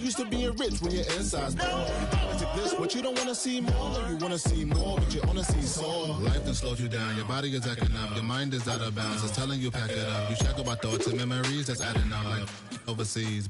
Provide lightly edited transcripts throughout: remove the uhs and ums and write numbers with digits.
used to being rich when your inside's poor. Into this, what you don't want to see more, no, you want to see more, but you only see sore. Life done slowed you down, your body is acting up, your mind is out of bounds, it's telling you pack it up. You check about thoughts and memories that's adding up like overseas.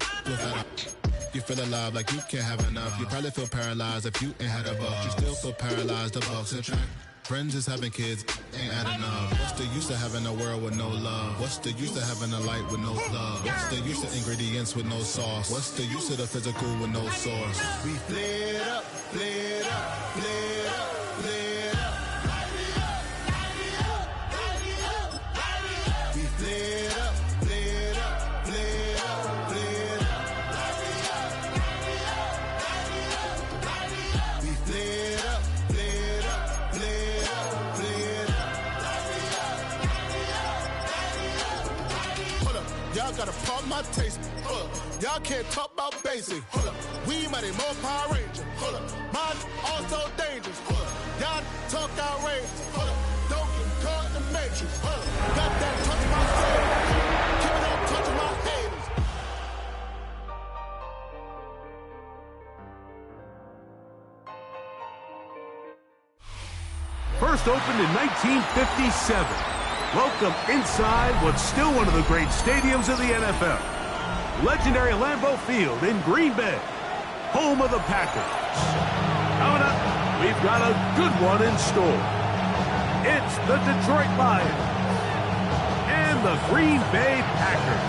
You feel alive like you can't have enough. You probably feel paralyzed if you ain't had a buck. You still feel paralyzed, the bucks and track. Friends is having kids, ain't adding up. What's the use of having a world with no love? What's the use of having a light with no love? What's the use of ingredients with no sauce? What's the use of the physical with no source? We flared up, flared up, flared up, flared up. We flared up, flared up, flared up, flared up. We flared up, flared up, flared up, flared up. Hold up, y'all gotta pump my taste. Hold up, y'all can't talk about basic. Hold up, we mighty more Power Ranger. Hold up, mine also dangerous. Hold up, y'all talk outrageous. Hold up, don't get caught in the matrix. Hold up, got that touch my soul. Keep it on touching my haters. First opened in 1957. Welcome inside what's still one of the great stadiums of the NFL. Legendary Lambeau Field in Green Bay, home of the Packers. Coming up, we've got a good one in store. It's the Detroit Lions and the Green Bay Packers.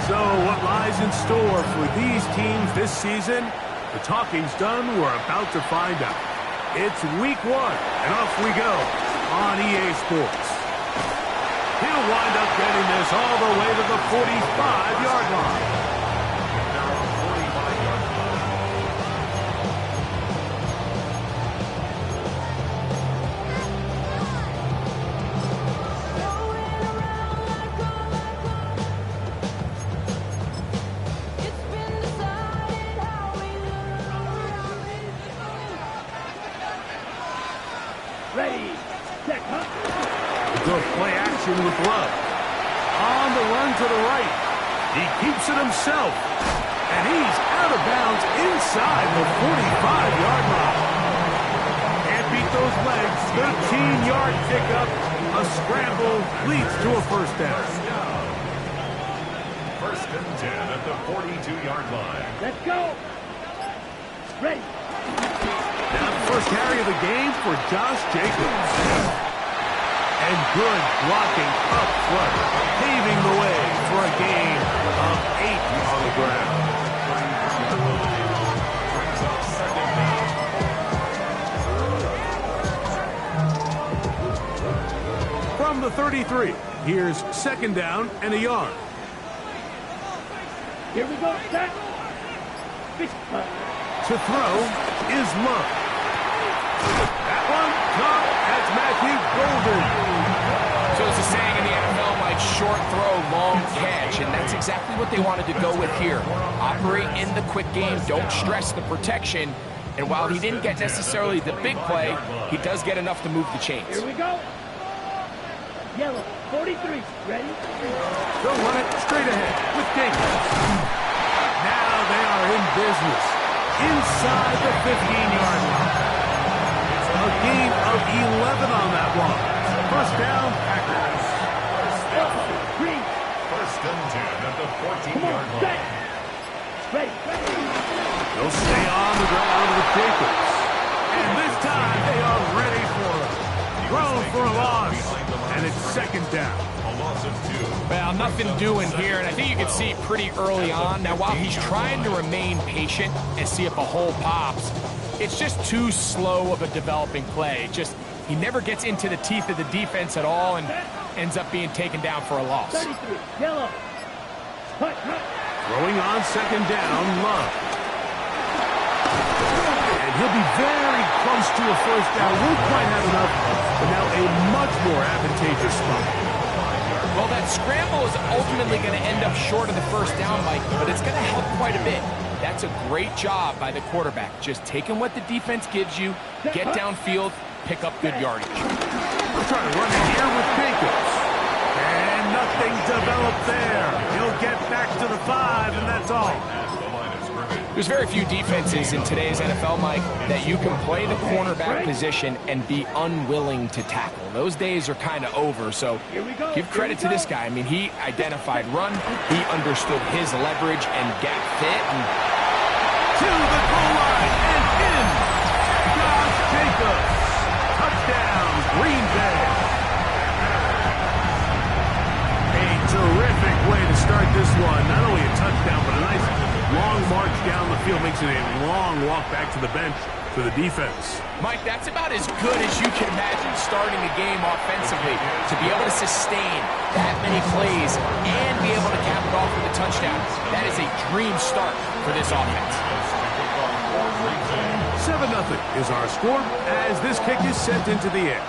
So what lies in store for these teams this season? The talking's done. We're about to find out. It's week 1, and off we go on EA Sports. He'll wind up getting this all the way to the 45-yard line. Ready, set, huh? Good play action with Love. On the run to the right. He keeps it himself. And he's out of bounds inside the 45-yard line. Can't beat those legs. 13-yard pickup. A scramble leads to a first down. First and 10 at the 42-yard line. Let's go. Ready. Now the first carry of the game for Josh Jacobs. And good blocking up front, paving the way for a gain of 8 on the ground. From the 33, here's second down and a yard. Here we go, set. To throw is Love. That one caught. That's Matthew Golden. So there's a saying in the NFL, like short throw, long catch, and that's exactly what they wanted to go with here. Operate in the quick game, don't stress the protection, and while he didn't get necessarily the big play, he does get enough to move the chains. Here we go. Yellow, 43, ready? They'll run it straight ahead with Jacobs. Now they are in business. Inside the 15-yard line. A gain of 11 on that one. First down, Packers. First and 10 at the 14-yard line. Ready. They'll stay on the ground with Jacobs. And this time they are ready for it. Thrown for a loss. And it's second down. A loss of 2. Well, nothing doing here, and I think you can see pretty early on. Now, while he's trying to remain patient and see if a hole pops, it's just too slow of a developing play. He never gets into the teeth of the defense at all and ends up being taken down for a loss. 33, yellow. Throwing on second down, Love. And he'll be very close to a first down. Won't quite have enough, but now a much more advantageous spot. Well, that scramble is ultimately going to end up short of the first down, Mike, but it's going to help quite a bit. That's a great job by the quarterback. Just taking what the defense gives you, get downfield, pick up good yardage. We're trying to run it here with Jacobs. And Nothing developed there. He'll get back to the 5, and that's all. There's very few defenses in today's NFL, Mike, that you can play the cornerback position and be unwilling to tackle. Those days are kind of over, so give credit to this guy. I mean, he identified run, he understood his leverage and gap fit. And to the goal line and in. Josh Jacobs. Touchdown, Green Bay. A terrific way to start this one. Not only a touchdown, but a nice long march down the field. Makes it a long walk back to the bench for the defense. Mike, that's about as good as you can imagine starting a game offensively. To be able to sustain that many plays and be able to cap it off with a touchdown, that is a dream start for this offense. 7-0 is our score as this kick is sent into the air.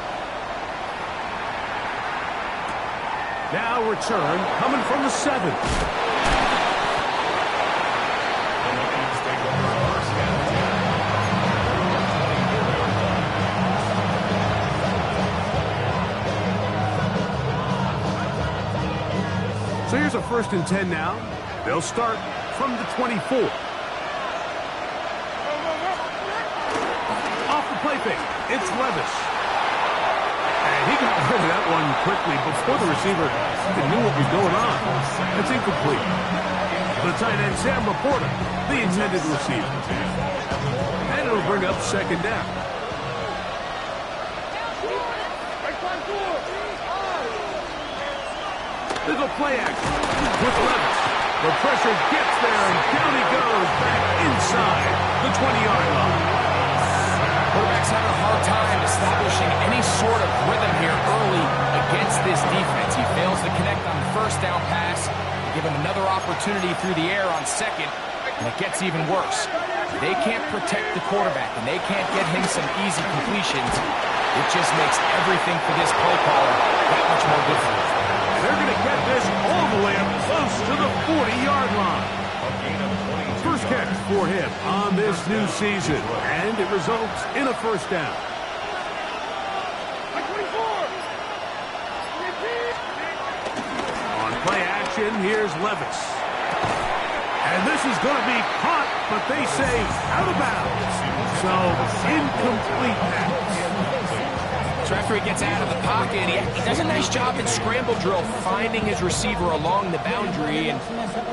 Now return coming from the 7. So here's a 1st and 10 now. They'll start from the 24. Off the play fake, it's Levis. And he got rid of that one quickly before the receiver even knew what was going on. That's incomplete. The tight end, Sam Laporta, the intended receiver. And it'll bring up 2nd down. There's a play action with Levis. The pressure gets there, and down he goes back inside the 20-yard line. Quarterback's having a hard time establishing any sort of rhythm here early against this defense. He fails to connect on the 1st down pass. Give him another opportunity through the air on 2nd, and it gets even worse. They can't protect the quarterback, and they can't get him some easy completions. It just makes everything for this play caller that much more difficult. They're going to get this all the way up close to the 40-yard line. First catch for him on this new season, and it results in a 1st down. On play action, here's Levis. And this is going to be caught, but they say out of bounds. So, incomplete pass. So after he gets out of the pocket, he does a nice job in scramble drill finding his receiver along the boundary, and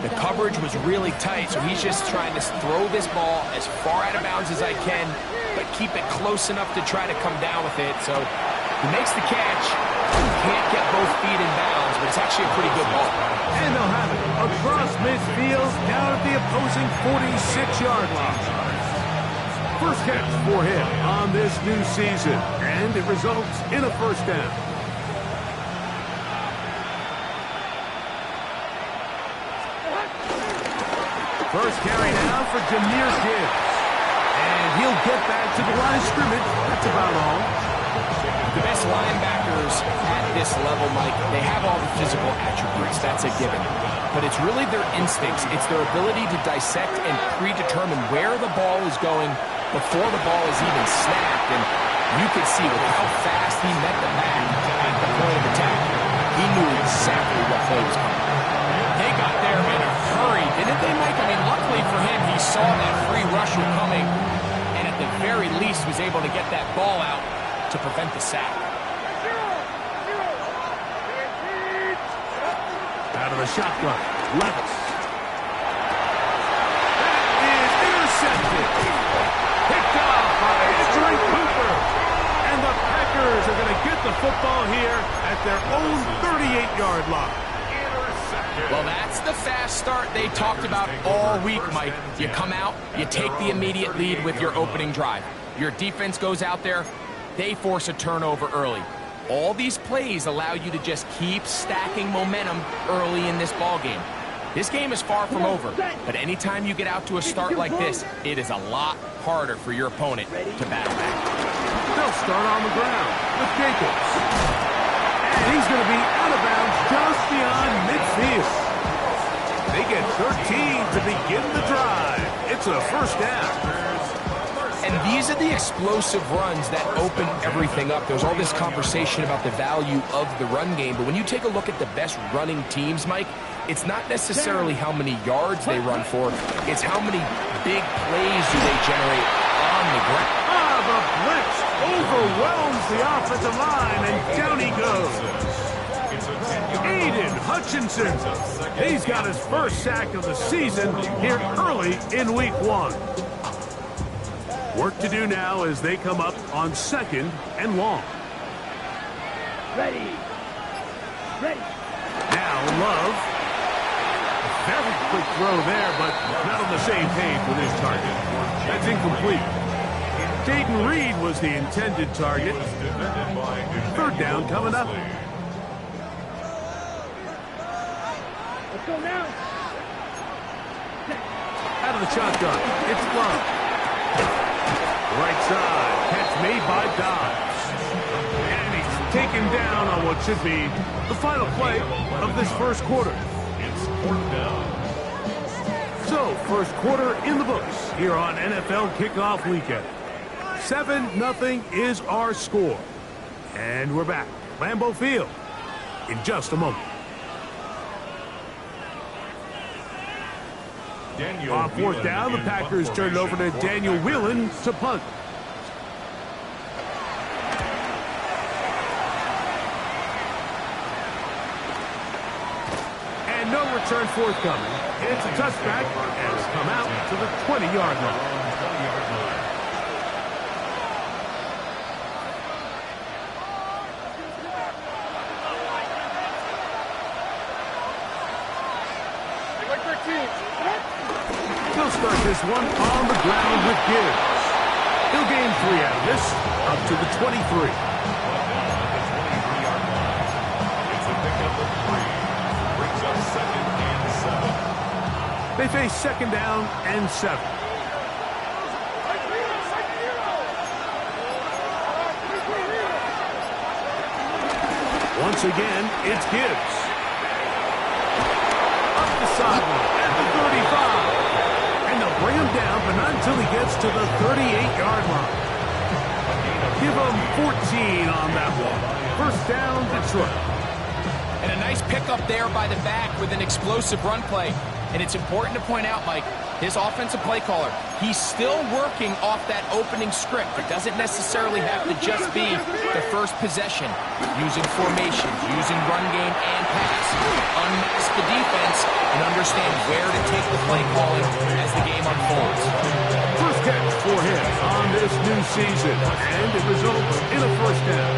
the coverage was really tight, so he's just trying to throw this ball as far out of bounds as I can, but keep it close enough to try to come down with it. So he makes the catch. He can't get both feet in bounds, but it's actually a pretty good ball. And they'll have it across midfield down at the opposing 46-yard line. First catch for him on this new season, and it results in a 1st down. First carry now for Jahmyr Gibbs. And he'll get back to the line of scrimmage. That's about all. The best linebackers at this level, Mike, they have all the physical attributes. That's a given. But it's really their instincts. It's their ability to dissect and predetermine where the ball is going before the ball is even snapped. And you could see with how fast he met the back at the point of attack, he knew exactly what play was coming. They got there in a hurry, didn't they, Mike? I mean, luckily for him, he saw that free rusher coming, and at the very least was able to get that ball out to prevent the sack. Out of the shotgun, Levis. That is intercepted. Picked off by Edgerrin Cooper. And the Packers are going to get the football here at their own 38-yard line. Well, that's the fast start they talked about all week, Mike. You come out, you take the immediate lead with your opening drive. Your defense goes out there, they force a turnover early. All these plays allow you to just keep stacking momentum early in this ball game. This game is far from over, but anytime you get out to a start like this, it is a lot harder for your opponent to battle back. They'll start on the ground with Jacobs. And he's going to be out of bounds just beyond midfield. They get 13 to begin the drive. It's a 1st down. And these are the explosive runs that open everything up. There's all this conversation about the value of the run game, but when you take a look at the best running teams, Mike, it's not necessarily how many yards they run for, it's how many big plays do they generate on the ground. The blitz overwhelms the offensive line, and down he goes. Aiden Hutchinson. He's got his first sack of the season here early in week 1. Work to do now as they come up on 2nd and long. Ready. Now Love. A very quick throw there, but not on the same page with his target. That's incomplete. Dayton Reed was the intended target. 3rd down coming up. Let's go now. Out of the shotgun. It's Love. Right side. Catch made by Dobbs. And he's taken down on what should be the final play of this first quarter. It's 4th down. So, first quarter in the books here on NFL Kickoff Weekend. 7-0 is our score. And we're back. Lambeau Field in just a moment. On 4th down, the Packers turn it over to Daniel Whelan to punt. And no return forthcoming. It's a touchback and it's come out to the 20-yard line. He'll start this one on the ground with Gibbs. He'll gain 3 out of this, up to the 23. It's a pickup of 3. Brings up 2nd and 7. They face 2nd down and 7. Once again, it's Gibbs. Up the sideline at the 35. And they'll bring him down, but not until he gets to the 38-yard line. Give him 14 on that one. 1st down, Detroit. And a nice pickup there by the back with an explosive run play. And it's important to point out, Mike, his offensive play caller, he's still working off that opening script. It doesn't necessarily have to just be the first possession. Using formations, using run game and pass. Unmask the defense and understand where to take the play calling as the game unfolds. First catch for him on this new season, and it results in a 1st down.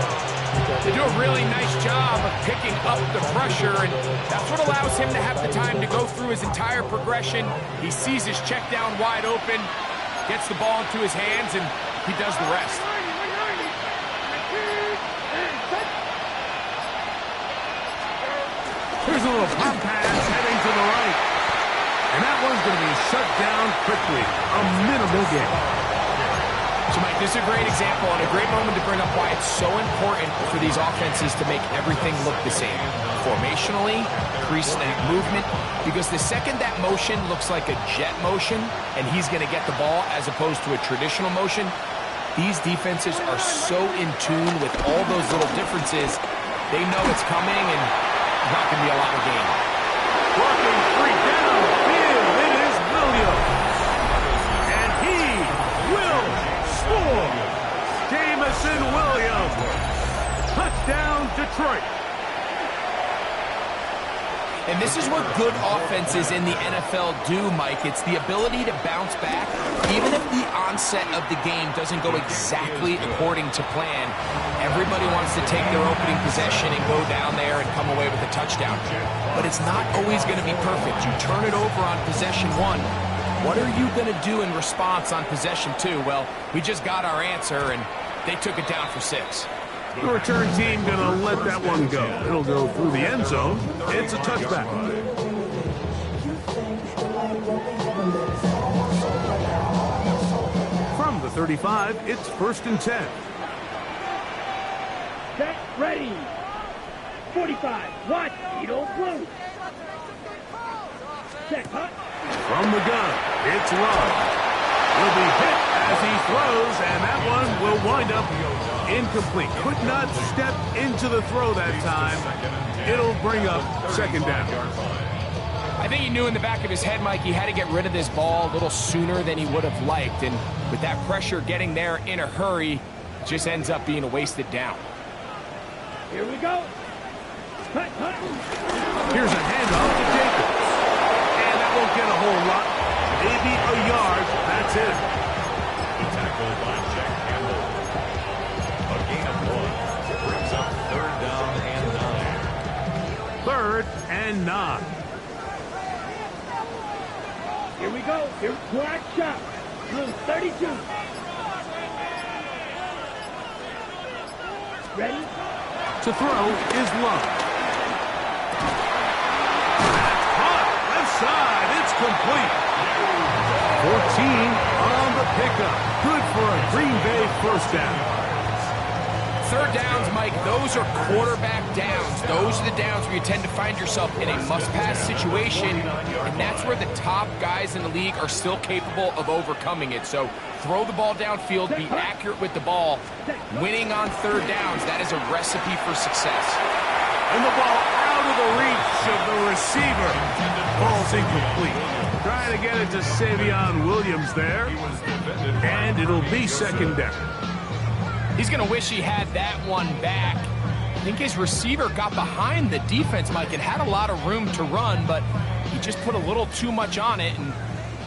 They do a really nice job of picking up the pressure, and that's what allows him to have the time to go through his entire progression. He sees his check down wide open, gets the ball into his hands, and he does the rest. Here's a little pump pass heading to the right. And that one's going to be shut down quickly. A minimal gain. So, Mike, this is a great example and a great moment to bring up why it's so important for these offenses to make everything look the same. Formationally, pre-snap movement, because the second that motion looks like a jet motion and he's going to get the ball as opposed to a traditional motion, these defenses are so in tune with all those little differences, they know it's coming and there's not going to be a lot of gain. Walking 3 down the field, it is Williams. And he will score. Jamison Williams. Touchdown, Detroit. And this is what good offenses in the NFL do, Mike. It's the ability to bounce back, even if the onset of the game doesn't go exactly according to plan. Everybody wants to take their opening possession and go down there and come away with a touchdown. But it's not always going to be perfect. You turn it over on possession 1. What are you going to do in response on possession 2? Well, we just got our answer, and they took it down for 6. The return team going to let that one go. It'll go through the end zone. It's a touchback. From the 35, it's 1st and 10. Set, ready. 45. Watch. You don't close. Set, hut. From the gun, it's Love. will be hit as he throws, and that one will wind up incomplete. Could not step into the throw that time. It'll bring up second down. I think he knew in the back of his head, Mike, he had to get rid of this ball a little sooner than he would have liked. And with that pressure getting there in a hurry, it just ends up being a wasted down. Here we go. Cut, cut. Here's a handoff to Jacobs. And that won't get a whole lot. Maybe a yard. That's it. The tackle by Jack Campbell. A gain of 1. It brings up third down and 9. Third and 9. Here we go. Here's quad shot. Blue 32. Ready? To throw is Love. That's caught. Left side. It's complete. 14 on the pickup. Good for a Green Bay first down. Third downs, Mike, those are quarterback downs. Those are the downs where you tend to find yourself in a must-pass situation, and that's where the top guys in the league are still capable of overcoming it. So throw the ball downfield, be accurate with the ball. Winning on third downs, that is a recipe for success. And the ball out of the reach of the receiver. Ball's incomplete. Trying to get it to Savion Williams there. And it'll be second down. He's going to wish he had that one back. I think his receiver got behind the defense, Mike, and had a lot of room to run, but he just put a little too much on it, and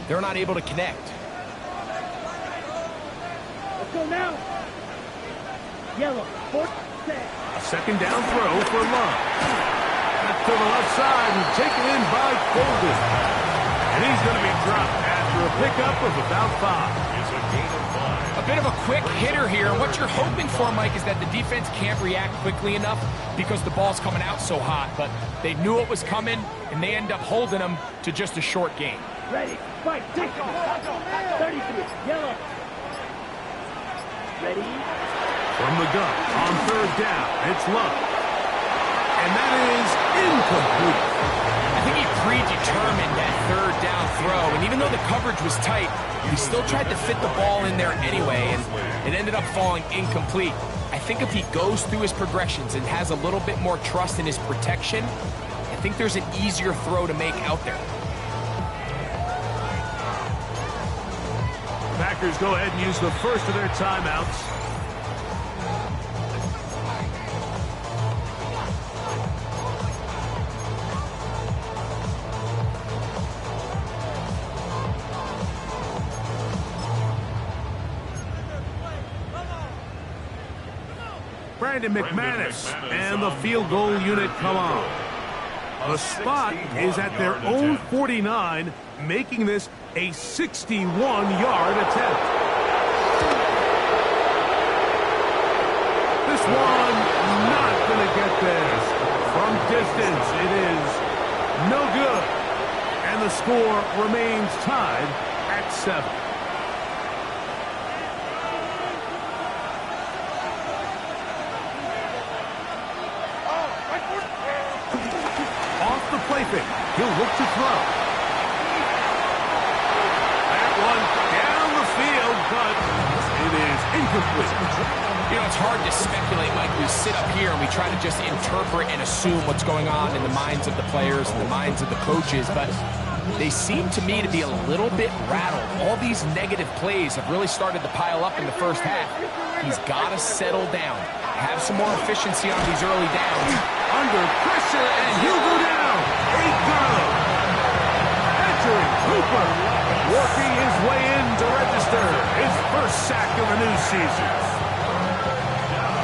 they're not able to connect. Let's go now. Yellow. Fourth set. A second down throw for Love. Back to the left side and taken in by Golden. And he's going to be dropped after a pickup of about 5. It's a gain of 5. A bit of a quick hitter here. What you're hoping for, Mike, is that the defense can't react quickly enough because the ball's coming out so hot. But they knew it was coming, and they end up holding them to just a short gain. Ready. Fight. 33. Yellow. Ready. From the gun on third down, it's Love. And that is incomplete. I think he predetermined that third down throw, and even though the coverage was tight, he still tried to fit the ball in there anyway, and it ended up falling incomplete. I think if he goes through his progressions and has a little bit more trust in his protection, I think there's an easier throw to make out there. Packers go ahead and use the first of their timeouts. Brandon McManus and the field goal unit come on. The spot is at their own 49, making this a 61-yard attempt. This one not going to get there. From distance, it is no good. And the score remains tied at 7. He'll look to throw. That one down the field, but it is incomplete. You know, it's hard to speculate, Mike. We sit up here and we try to just interpret and assume what's going on in the minds of the players and the minds of the coaches, but they seem to me to be a little bit rattled. All these negative plays have really started to pile up in the first half. He's got to settle down, have some more efficiency on these early downs. Under pressure, and he'll go down. Garland. Entering Cooper, working his way in to register his first sack of the new season.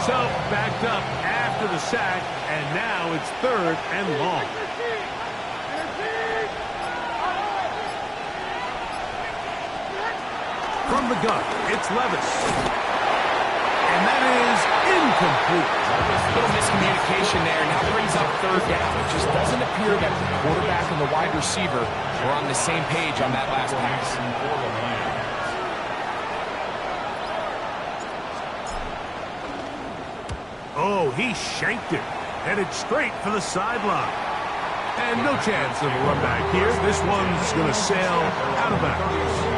So backed up after the sack, and now it's third and long. From the gun, it's Levis. And that is incomplete. A little miscommunication there. Now brings up third down. It just doesn't appear that the quarterback and the wide receiver were on the same page on that last pass. Oh, he shanked it. Headed straight for the sideline. And no chance of a run back here. This one's going to sail out of bounds.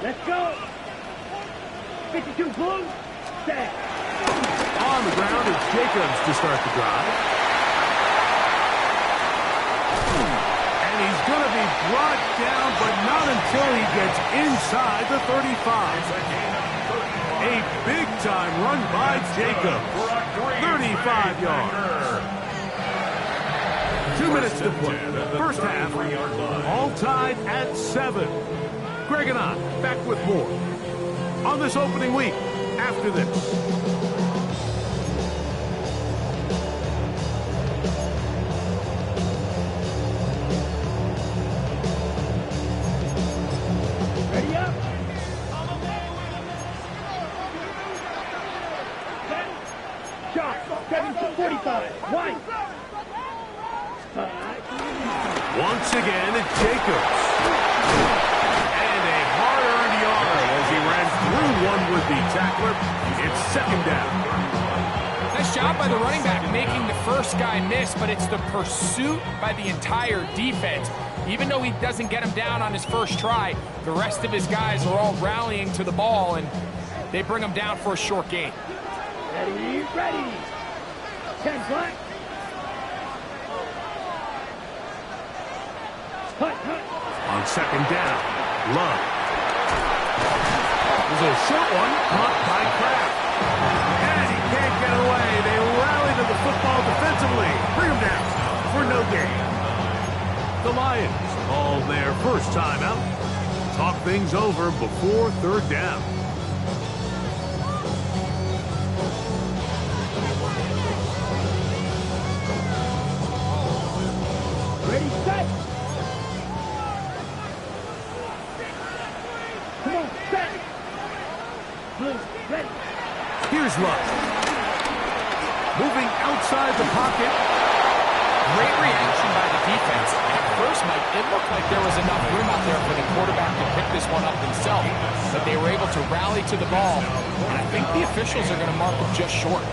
Let's go. 52 blue. Set. On the ground, it's Jacobs to start the drive. And he's going to be brought down, but not until he gets inside the 35. A big-time run by Jacobs. 35 yards. 2 minutes to play. First half, all tied at 7. Greg and I back with more on this opening week after this. Ready up. Shot. 7-45. One. Once again, it's Jacobs. And a hard-earned yard as he ran through one would-be tackler. It's second down. Nice job by the running back making the first guy miss, but it's the pursuit by the entire defense. Even though he doesn't get him down on his first try, the rest of his guys are all rallying to the ball, and they bring him down for a short gain. Ready, ready. 10 black. Hut, hut. On second down, Love. There's a short one, caught by Kraft. And he can't get away. They rally to the football defensively. Bring him down for no gain. The Lions call their first timeout. Talk things over before third down. Ready, set. Come on, set. Blue, ready. Here's Love. Moving outside the pocket. Great reaction by the defense. At first, Mike, it looked like there was enough room out there for the quarterback to pick this one up himself, but they were able to rally to the ball, and I think the officials are going to mark him just short.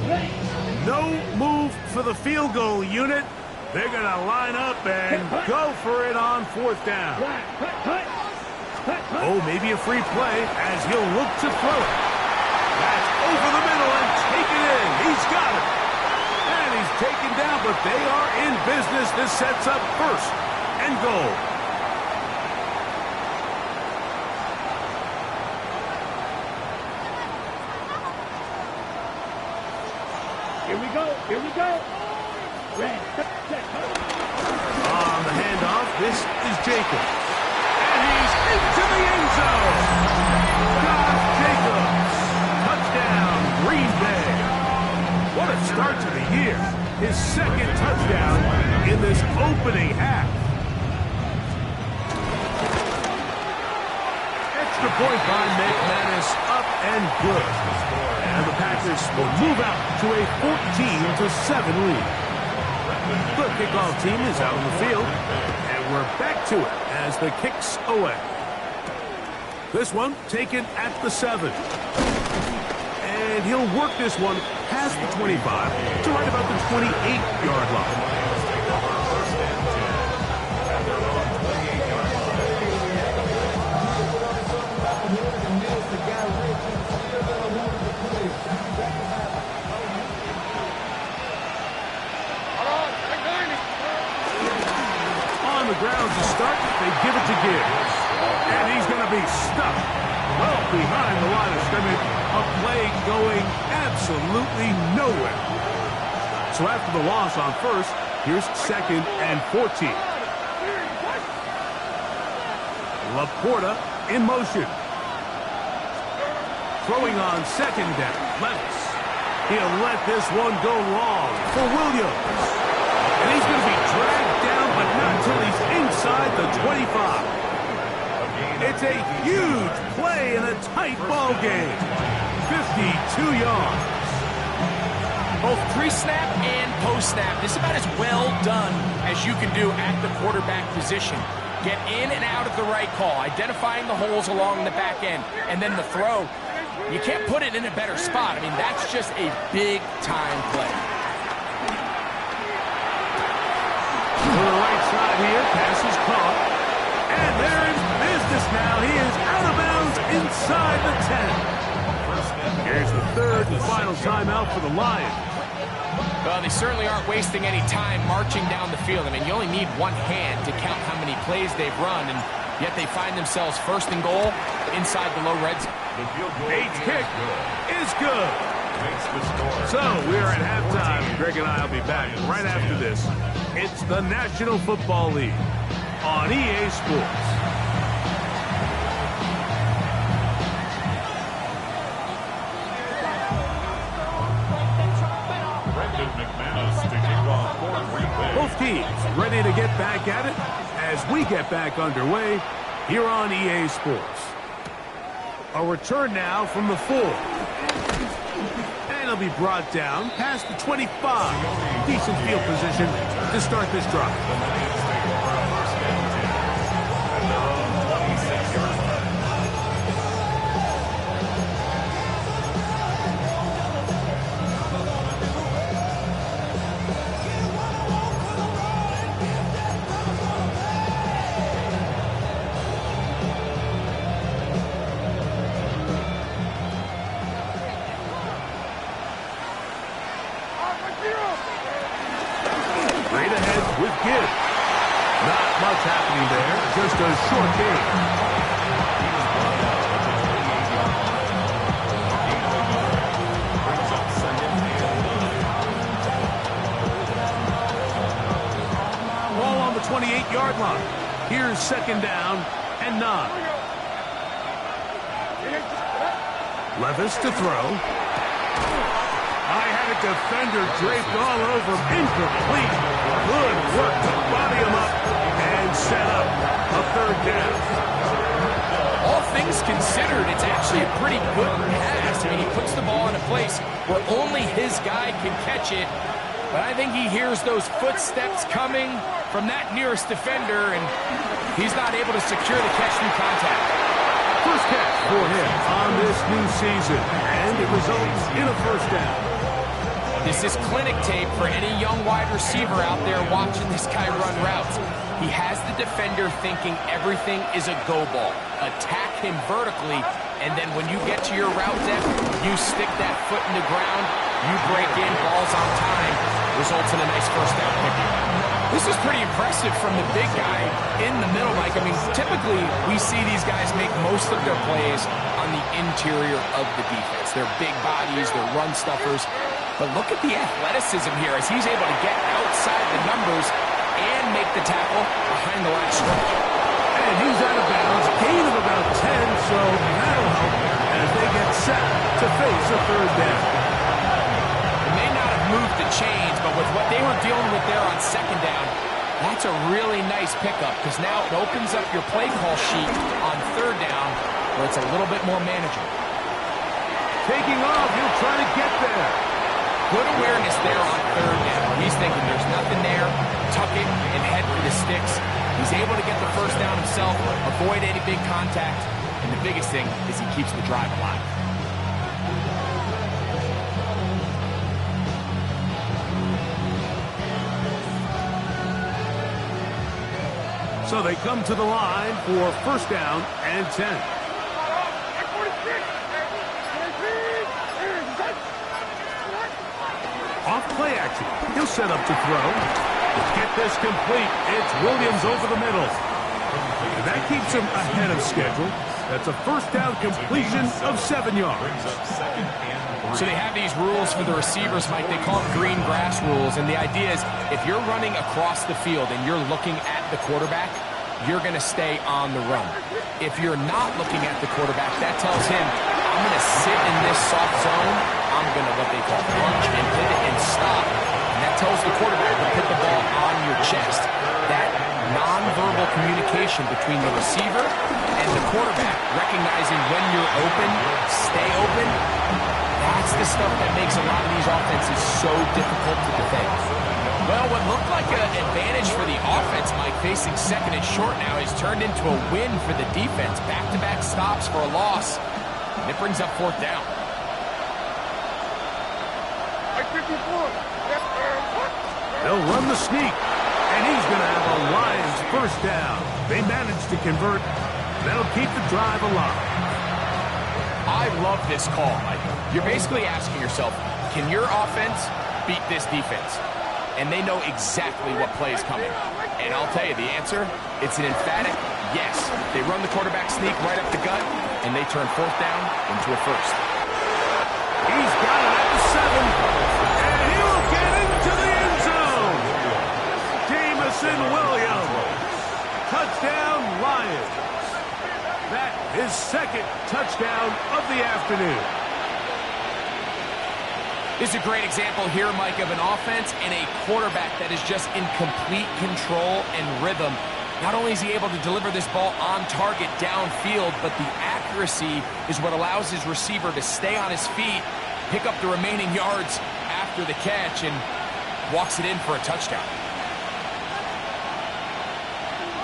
Ready. No move for the field goal unit. They're going to line up and go for it on fourth down. Black, hut, hut. Hut, hut. Oh, maybe a free play as he'll look to throw it. That's over the middle and taken in. He's got it. And he's taken down, but they are in business. This sets up first and goal. Here we go, here we go. Red, set, hut. On the handoff, this is Jacob. And he's into the end zone. Josh Jacobs. Touchdown, Green Bay. What a start to the year. His second touchdown in this opening half. Extra point by McManus, up and good. And the Packers will move out to a 14-7 lead. The kickoff team is out on the field, and we're back to it as the kick's away. This one taken at the 7. And he'll work this one past the 25 to right about the 28-yard line. On the ground to start, they give it to Gibbs. And he's going to be stuck well behind the line of scrimmage. A play going absolutely nowhere. So after the loss on first, here's second and 14. Laporta in motion. Throwing on second down. Levis. He'll let this one go long for Williams. And he's going to be dragged down, but not until he's inside the 25. It's a huge play in a tight ball game. 52 yards. Both pre-snap and post-snap. This is about as well done as you can do at the quarterback position. Get in and out of the right call, identifying the holes along the back end. And then the throw, you can't put it in a better spot. I mean, that's just a big-time play. To the right side here, pass is caught. And they're in business now. He is out of bounds inside the 10. Here's the third and final timeout for the Lions. Well, they certainly aren't wasting any time marching down the field. I mean, you only need one hand to count how many plays they've run, and yet they find themselves first and goal inside the low red zone. Bates' kick is good. So we're at halftime. Greg and I will be back right after this. It's the National Football League on EA Sports. Both teams ready to get back at it as we get back underway here on EA Sports. A return now from the 4. And it'll be brought down past the 25. Decent field position to start this drive. Right ahead with Gibbs. Not much happening there. Just a short game. Ball on the 28-yard line. Here's second down and 9. Levis to throw. I had a defender draped all over him. Incomplete. Good work to body him up and set up a third down. All things considered, it's actually a pretty good pass. I mean, he puts the ball in a place where only his guy can catch it. But I think he hears those footsteps coming from that nearest defender, and he's not able to secure the catch through contact. First catch for him on this new season, and it results in a first down. This is clinic tape for any young wide receiver out there watching this guy run routes. He has the defender thinking everything is a go ball. Attack him vertically, and then when you get to your route depth, you stick that foot in the ground, you break in, balls on time, results in a nice first down pickup. This is pretty impressive from the big guy in the middle. Like, I mean, typically we see these guys make most of their plays on the interior of the defense. They're big bodies, they're run stuffers. But look at the athleticism here as he's able to get outside the numbers and make the tackle behind the line of scrimmage. And he's out of bounds, gain of about 10, so that'll help as they get set to face a third down. It may not have moved the chains, but with what they were dealing with there on second down, that's a really nice pickup because now it opens up your play call sheet on third down where it's a little bit more manageable. Taking off, he'll try to get there. Good awareness there on third down. He's thinking there's nothing there, tuck it and head for the sticks. He's able to get the first down himself, avoid any big contact, and the biggest thing is he keeps the drive alive. So they come to the line for first down and 10. Off play action. He'll set up to throw. Get this complete. It's Williams over the middle. And that keeps him ahead of schedule. That's a first down completion of 7 yards. So they have these rules for the receivers, Mike. They call them green grass rules. And the idea is if you're running across the field and you're looking at the quarterback, you're going to stay on the run. If you're not looking at the quarterback, that tells him, I'm going to sit in this soft zone. I'm going to what they call punch and pivot and stop. And that tells the quarterback to put the ball on your chest. That nonverbal communication between the receiver and the quarterback, recognizing when you're open, stay open, that's the stuff that makes a lot of these offenses so difficult to defend. Well, what looked like an advantage for the offense, Mike, facing second and short now, has turned into a win for the defense. Back-to-back stops for a loss. And it brings up fourth down. They'll run the sneak, and he's going to have a Lions first down. They managed to convert. That'll keep the drive alive. I love this call, Mike. You're basically asking yourself, can your offense beat this defense? And they know exactly what play is coming. And I'll tell you the answer, it's an emphatic yes. They run the quarterback sneak right up the gut, and they turn fourth down into a first. He's got it at the 7, and he'll get into the end zone. Jamison Williams, touchdown Lions. That is second touchdown of the afternoon. This is a great example here, Mike, of an offense and a quarterback that is just in complete control and rhythm. Not only is he able to deliver this ball on target downfield, but the accuracy is what allows his receiver to stay on his feet, pick up the remaining yards after the catch, and walks it in for a touchdown.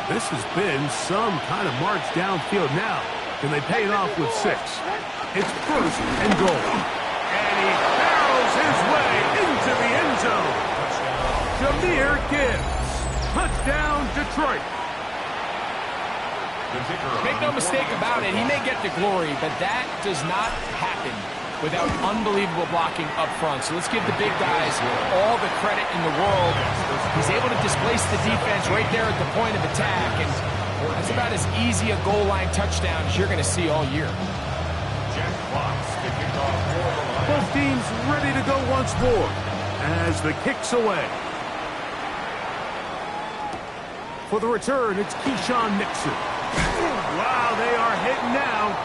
This has been some kind of march downfield now. Can they pay it off with 6? It's first and goal. And he barrels his way into the end zone. Jahmyr Gibbs. Touchdown, Detroit. Make no mistake about it, he may get the glory, but that does not happen without unbelievable blocking up front. So let's give the big guys all the credit in the world. He's able to displace the defense right there at the point of attack, and that's about as easy a goal line touchdown as you're going to see all year. Both teams ready to go once more as the kick's away. For the return, it's Keyshawn Nixon. Wow, they are hitting now.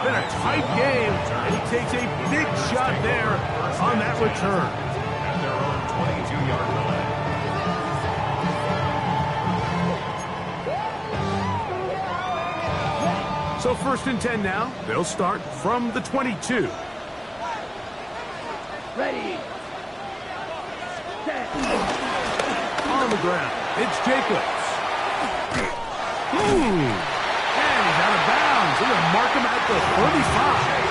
Been a tight game, and he takes a big shot there on that return. At their own 22-yard line. So first and 10 now. They'll start from the 22. Ready. Set. On the ground, it's Jacobs. And he's out of bounds. They're going to mark him at the 35.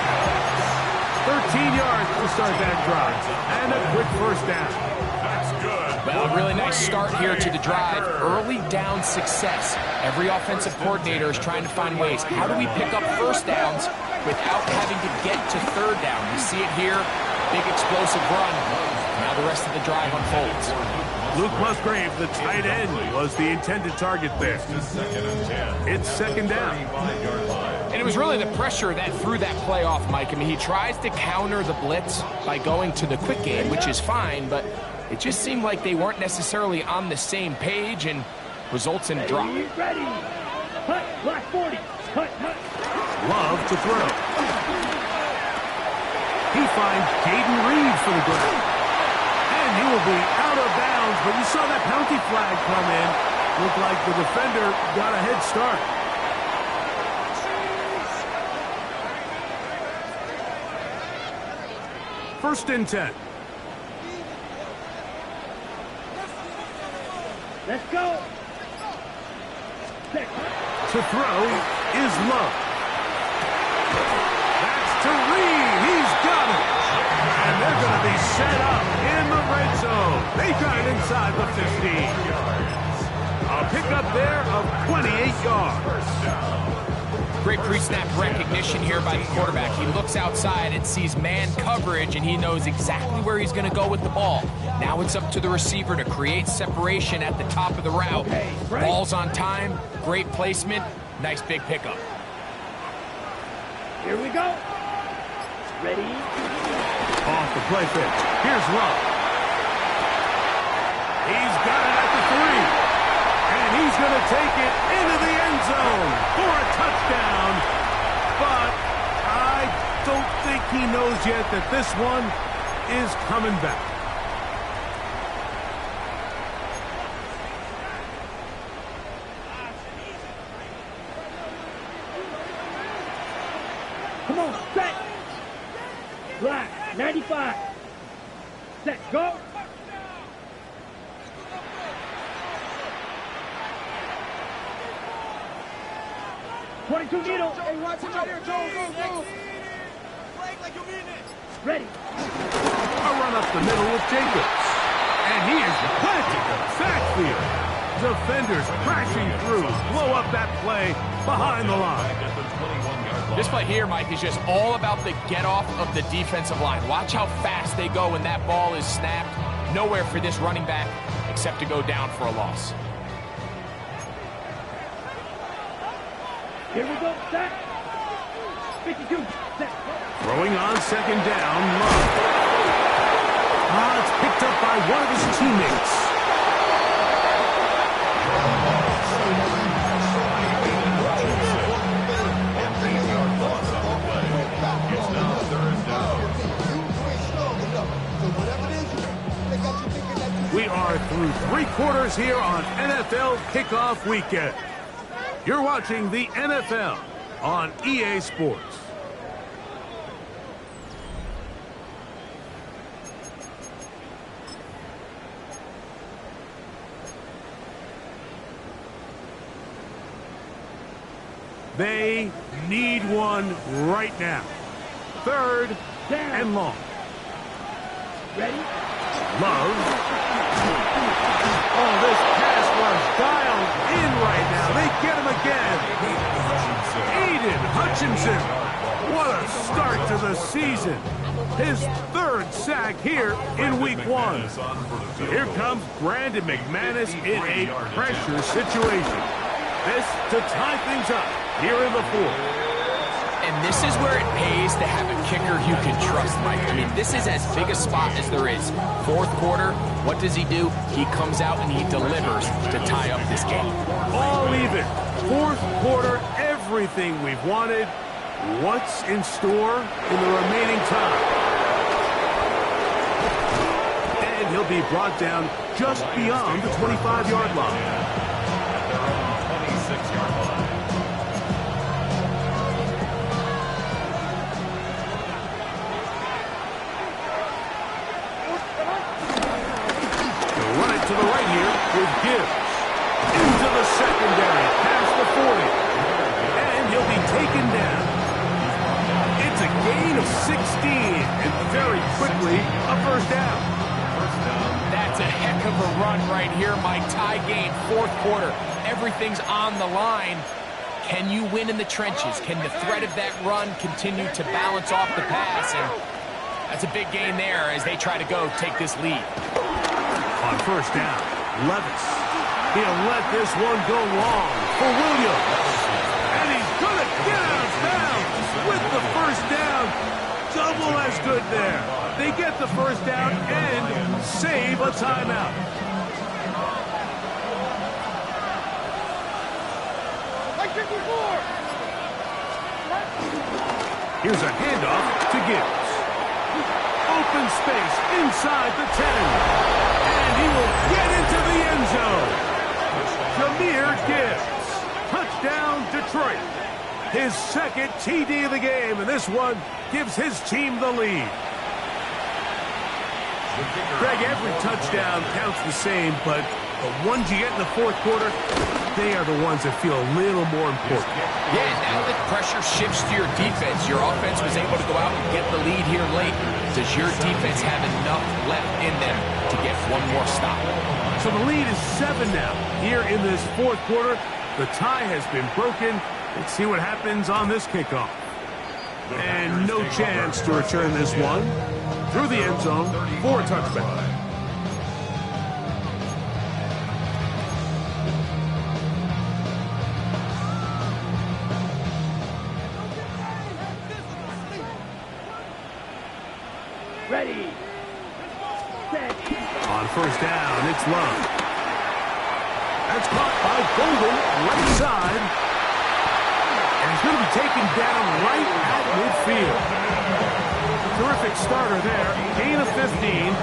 13 yards to start that drive. And a quick first down. That's good. Well, a really nice start here to the drive. Early down success. Every offensive coordinator is trying to find ways. How do we pick up first downs without having to get to third down? We see it here. Big explosive run. Now the rest of the drive unfolds. Luke Musgrave, the tight end, was the intended target there. It's second down. And it was really the pressure that threw that play off, Mike. I mean, he tries to counter the blitz by going to the quick game, which is fine, but it just seemed like they weren't necessarily on the same page and results in a drop. Ready. Hut. Black 40. Hut. Love to throw. He finds Jaden Reed for the grab. And he will be out of bounds, but you saw that penalty flag come in. Looked like the defender got a head start. First and 10. Let's go. Set. To throw is Love. That's to Reed. He's got it. And they're going to be set up in the red zone. They got it inside the 15. A pickup there of 28 yards. Great pre-snap recognition here by the quarterback. He looks outside and sees man coverage, and he knows exactly where he's going to go with the ball. Now it's up to the receiver to create separation at the top of the route. Ball's on time, great placement, nice big pickup. Here we go. Ready. Off the play pitch. Here's Love. He's got it at the 3. And he's going to take it into the end zone for a touchdown. But I don't think he knows yet that this one is coming back. Come on, set. Black 95. Set, go. 22 needle. Joe, watch it right here, Joe. Go. Flag like you mean it. Ready. A run up the middle with Jacobs. And he is planted the backfield. Defenders crashing through. Blow up that play behind the line. This play here, Mike, is just all about the get-off of the defensive line. Watch how fast they go when that ball is snapped. Nowhere for this running back except to go down for a loss. Here we go. Set. 52. Set. Throwing on second down, Love. It's picked up by one of his teammates. We are through 3 quarters here on NFL Kickoff Weekend. You're watching the NFL on EA Sports. They need one right now. 3rd and long. Ready. Love. Oh, this pass was dialed in right now. They get him again. Aiden Hutchinson. What a start to the season. His 3rd sack here in week 1. Here comes Brandon McManus in a pressure situation. This to tie things up here in the 4th. And this is where it pays to have a kicker you can trust, Mike. I mean, this is as big a spot as there is. 4th quarter, what does he do? He comes out and he delivers to tie up this game. All even. 4th quarter, everything we've wanted. What's in store in the remaining time? And he'll be brought down just beyond the 25-yard line. They're on the 26-yard line. To the right here with Gibbs. Into the secondary, past the 40. And he'll be taken down. It's a gain of 16, and very quickly, a 1st down. That's a heck of a run right here, Mike. Tie game, 4th quarter. Everything's on the line. Can you win in the trenches? Can the threat of that run continue to balance off the pass? And that's a big gain there as they try to go take this lead. On 1st down, Levis. He'll let this one go long for Williams. And he's going to get out of bounds with the 1st down. Double as good there. They get the 1st down and save a timeout. Here's a handoff to Gibbs. Open space inside the 10. And he will get into the end zone. Jahmyr Gibbs. Touchdown, Detroit. His 2nd TD of the game, and this one gives his team the lead. Greg, every touchdown counts the same, but the ones you get in the 4th quarter, they are the ones that feel a little more important. Yeah, now that pressure shifts to your defense, your offense was able to go out and get the lead here late. Does your defense have enough left in them to get one more stop? So the lead is 7 now. Here in this 4th quarter, the tie has been broken. Let's see what happens on this kickoff. And no chance to return this one. Through the end zone for a touchback. Ready. Set. On 1st down, it's Love. That's caught by Golden, right side. And he's going to be taken down right at midfield. Terrific starter there. Gain of 15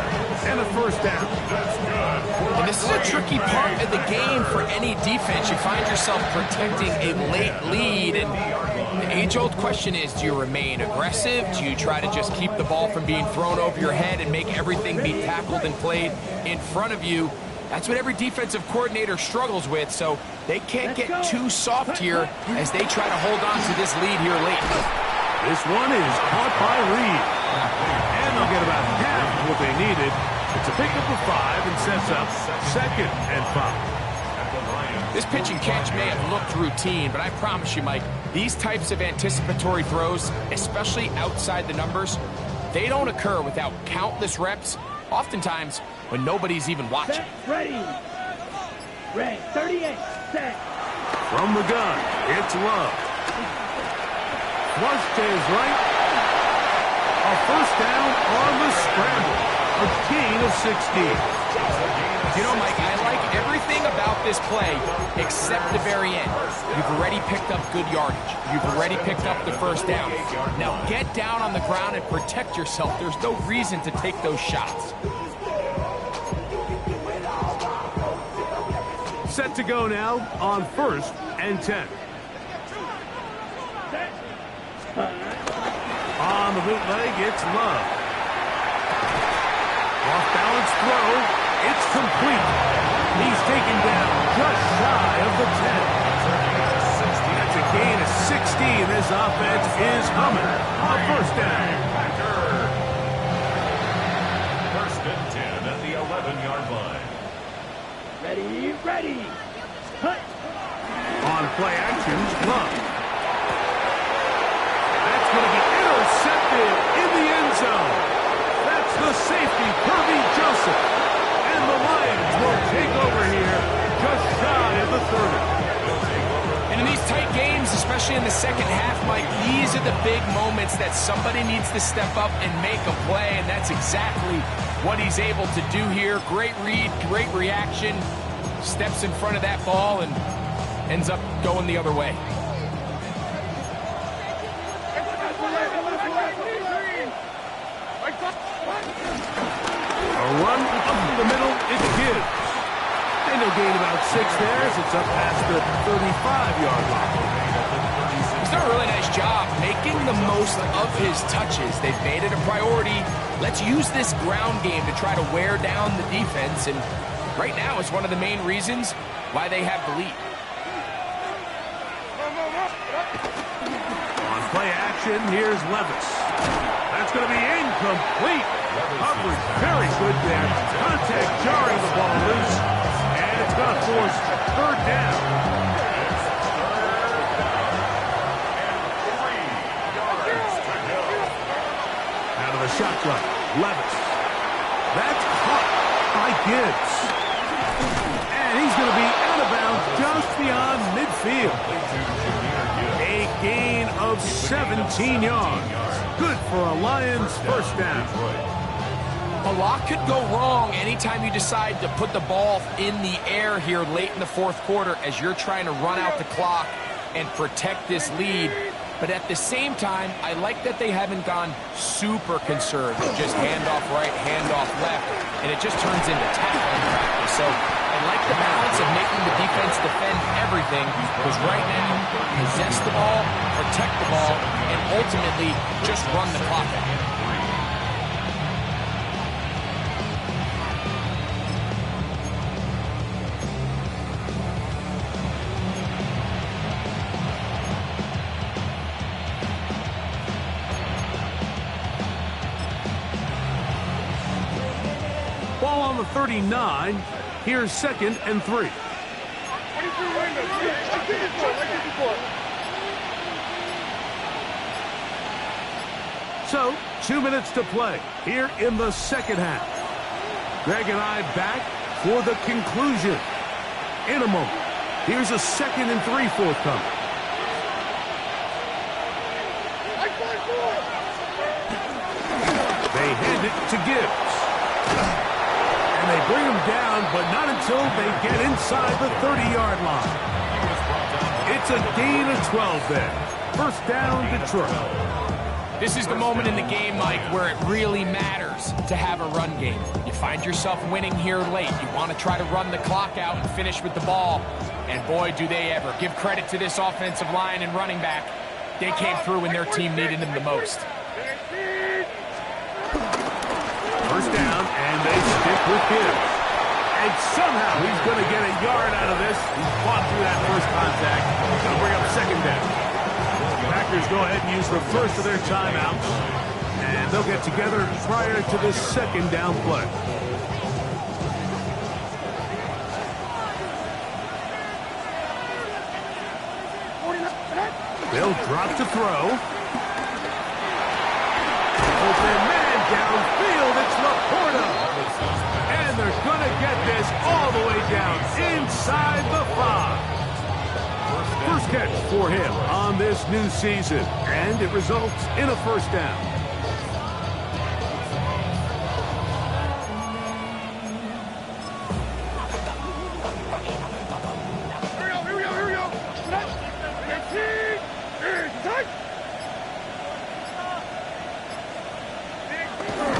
and a 1st down. And this is a tricky part of the game for any defense. You find yourself protecting a late lead, and the age-old question is, do you remain aggressive? Do you try to just keep the ball from being thrown over your head and make everything be tackled and played in front of you? That's what every defensive coordinator struggles with, so they can't get too soft here as they try to hold on to this lead here late. This one is caught by Reed. And they'll get about half of what they needed. It's a pickup of 5 and sets up 2nd and 5. This pitch and catch may have looked routine, but I promise you, Mike, these types of anticipatory throws, especially outside the numbers, they don't occur without countless reps, oftentimes when nobody's even watching. Ready. Red 38. Set. From the gun, it's Love. Flush to his right. A first down on the scramble. A gain of 16. You know, Mike, I like everything about this play except the very end. You've already picked up good yardage. You've already picked up the first down. Now get down on the ground and protect yourself. There's no reason to take those shots. Set to go now on 1st and 10. On the bootleg, it's Love. Off-balance throw. It's complete. He's taken down just shy of the 10. That's a gain of 16. This offense is humming on 1st down. 1st and 10 at the 11-yard line. Ready. Hut. On play action, Love. That's going to be intercepted in the end zone. That's the safety, Kirby Joseph. And the Lions will take over here just shy of the 30. And in these tight games, especially in the second half, Mike, these are the big moments that somebody needs to step up and make a play, and that's exactly what he's able to do here. Great read, great reaction, steps in front of that ball and ends up going the other way. A run up the middle, it's Gibbs. And they'll gain about 6 there as it's up past the 35-yard line. He's done a really nice job making the most of his touches. They've made it a priority. Let's use this ground game to try to wear down the defense, and right now it's one of the main reasons why they have the lead. On play action, here's Levis. That's going to be incomplete. Coverage very good there. Contact jarring the ball loose. And it's going to force 3rd down. Out of the shotgun, Levis. That's caught by Gibbs. And he's going to be out of bounds just beyond midfield. A gain of 17 yards. Good for a Lions 1st down. A lot could go wrong anytime you decide to put the ball in the air here late in the 4th quarter as you're trying to run out the clock and protect this lead. But at the same time, I like that they haven't gone super conservative. Just handoff right, handoff left, and it just turns into tackling practice. So I like the balance of making the defense defend everything, because right now, possess the ball, protect the ball, and ultimately just run the clock out. Ball on the 39. Here's 2nd and 3. So, 2 minutes to play here in the 2nd half. Greg and I back for the conclusion in a moment. Here's a 2nd and 3 forthcoming. They hand it to Gibbs. And they bring him down, but not until they get inside the 30-yard line. It's a gain of 12 there. 1st down, Detroit. This is the moment in the game, Mike, where it really matters to have a run game. You find yourself winning here late. You want to try to run the clock out and finish with the ball. And boy, do they ever. Give credit to this offensive line and running back. They came through when their team needed them the most. 1st down, and they stick with Gibbs. And somehow he's going to get a yard out of this. He's fought through that first contact. Going to bring up second down. Packers go ahead and use the first of their timeouts. And they'll get together prior to the second down play. They'll drop to throw. Open man downfield. It's Laporta. And they're going to get this all the way down inside the 5. First catch for him on this new season. And it results in a first down.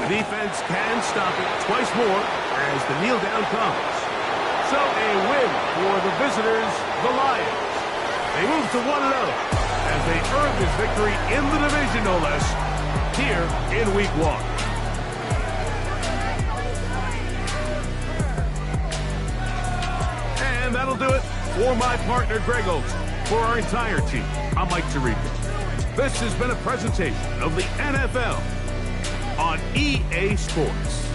Defense can stop it twice more as the kneel down comes. So a win for the visitors, the Lions. They move to 1-0 as they earn this victory in the division, no less, here in Week 1. And that'll do it for my partner, Greg Olson. For our entire team, I'm Mike Tirico. This has been a presentation of the NFL on EA Sports.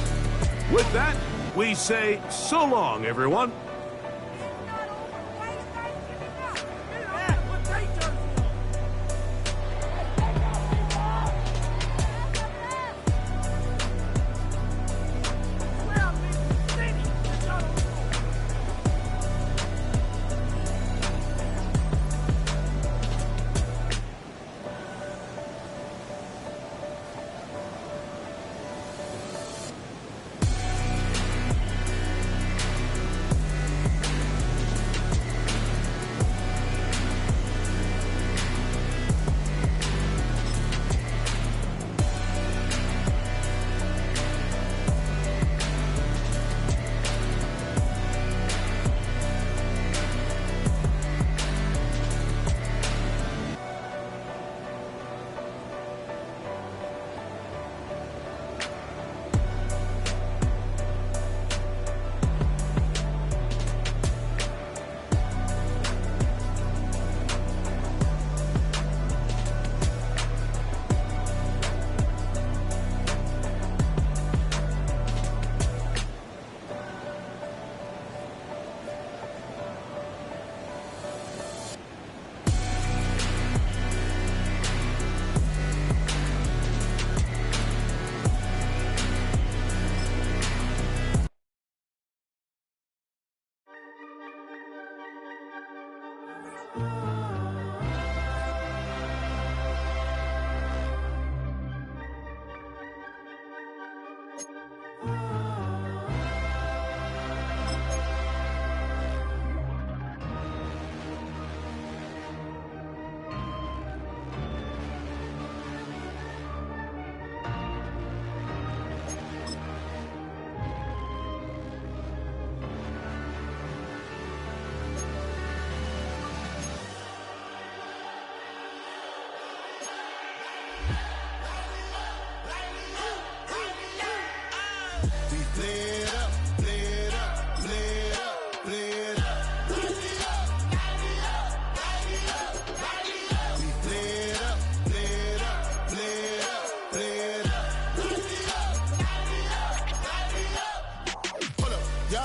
With that, we say so long, everyone.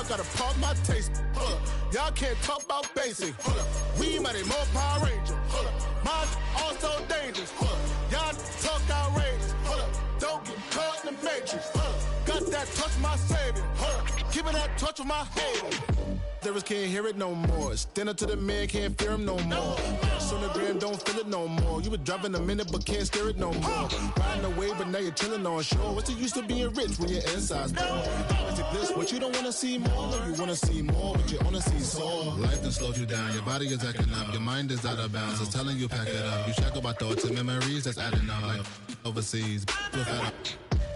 Gotta pump my taste. Y'all can't talk about basic. We mighty more Power Ranger. Mine also dangerous. Y'all talk outrageous. Don't get caught in the matrix. Got that touch my savior. Giving that touch with my haters. Lyrics can't hear it no more. Stand up to the man, can't fear him no more. On the gram, don't feel it no more. You were driving a minute, but can't steer it no more. Riding away, but now you're chilling on shore. What's the use of being rich when your inside's poor? Is it this what you don't want to see more? No, you want to see more, but you only see sore. Life done slowed you down. Your body is acting up. Your mind is out of bounds. It's telling you pack it up. You shackle by thoughts and memories that's adding up. Like overseas,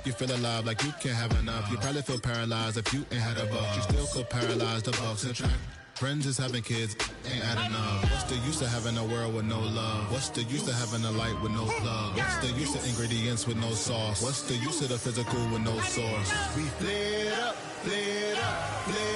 you feel alive like you can't have enough. You probably feel paralyzed if you ain't had a buck. You still feel paralyzed, the bucks and track. Friends is having kids, ain't adding up. What's the use of having a world with no love? What's the use of having a light with no plug? What's the use of ingredients with no sauce? What's the use of the physical with no source? We flared up, flared up, flared up.